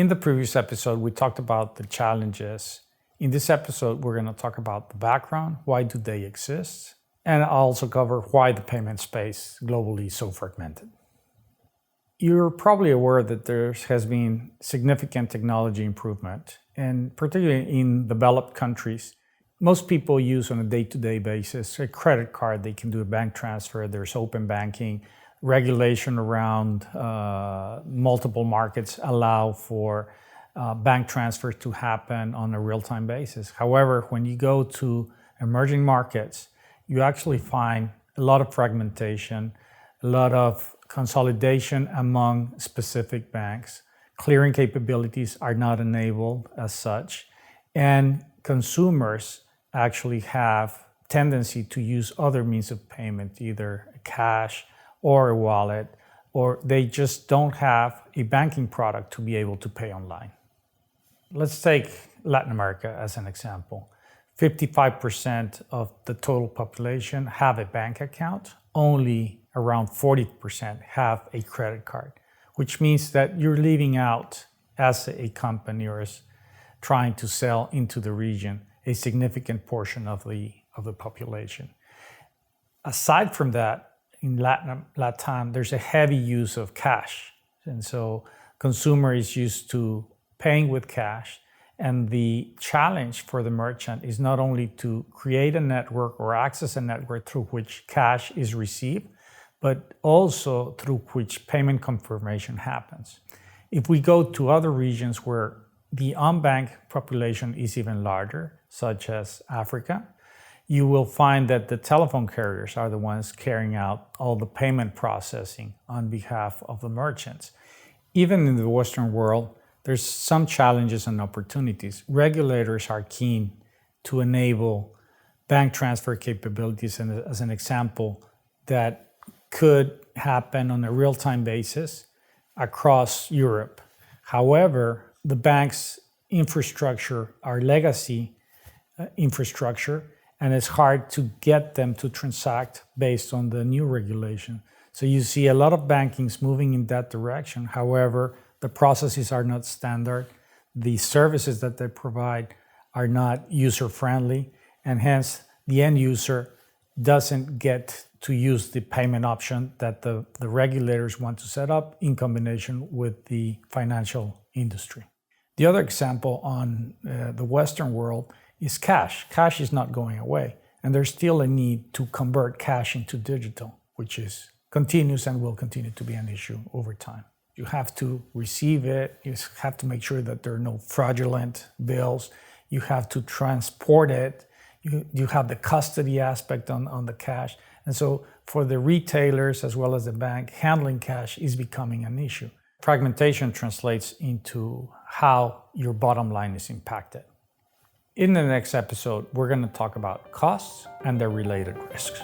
In the previous episode, we talked about the challenges. In this episode, we're going to talk about the background, why do they exist, and I'll also cover why the payment space globally is so fragmented. You're probably aware that there has been significant technology improvement, and particularly in developed countries, most people use on a day-to-day basis a credit card. They can do a bank transfer. There's open banking. Regulation around multiple markets allow for bank transfers to happen on a real-time basis. However, when you go to emerging markets, you actually find a lot of fragmentation, a lot of consolidation among specific banks. Clearing capabilities are not enabled as such, and consumers actually have tendency to use other means of payment, either cash or a wallet, or they just don't have a banking product to be able to pay online. Let's take Latin America as an example. 55% of the total population have a bank account. Only around 40% have a credit card, which means that you're leaving out, as a company or as trying to sell into the region, a significant portion of the population. Aside from that, in Latam, there's a heavy use of cash. And so consumer is used to paying with cash. And the challenge for the merchant is not only to create a network or access a network through which cash is received, but also through which payment confirmation happens. If we go to other regions where the unbanked population is even larger, such as Africa, you will find that the telephone carriers are the ones carrying out all the payment processing on behalf of the merchants. Even in the Western world, there's some challenges and opportunities. Regulators are keen to enable bank transfer capabilities, and as an example, that could happen on a real-time basis across Europe. However, the bank's infrastructure are legacy infrastructure, and it's hard to get them to transact based on the new regulation. So you see a lot of bankings moving in that direction. However, the processes are not standard. The services that they provide are not user-friendly, and hence the end user doesn't get to use the payment option that the regulators want to set up in combination with the financial industry. The other example on the Western world is cash. Cash is not going away, and there's still a need to convert cash into digital, which continues and will continue to be an issue over time. You have to receive it, you have to make sure that there are no fraudulent bills, you have to transport it, you have the custody aspect on the cash. And so for the retailers as well as the bank, handling cash is becoming an issue. Fragmentation translates into how your bottom line is impacted. In the next episode, we're going to talk about costs and their related risks.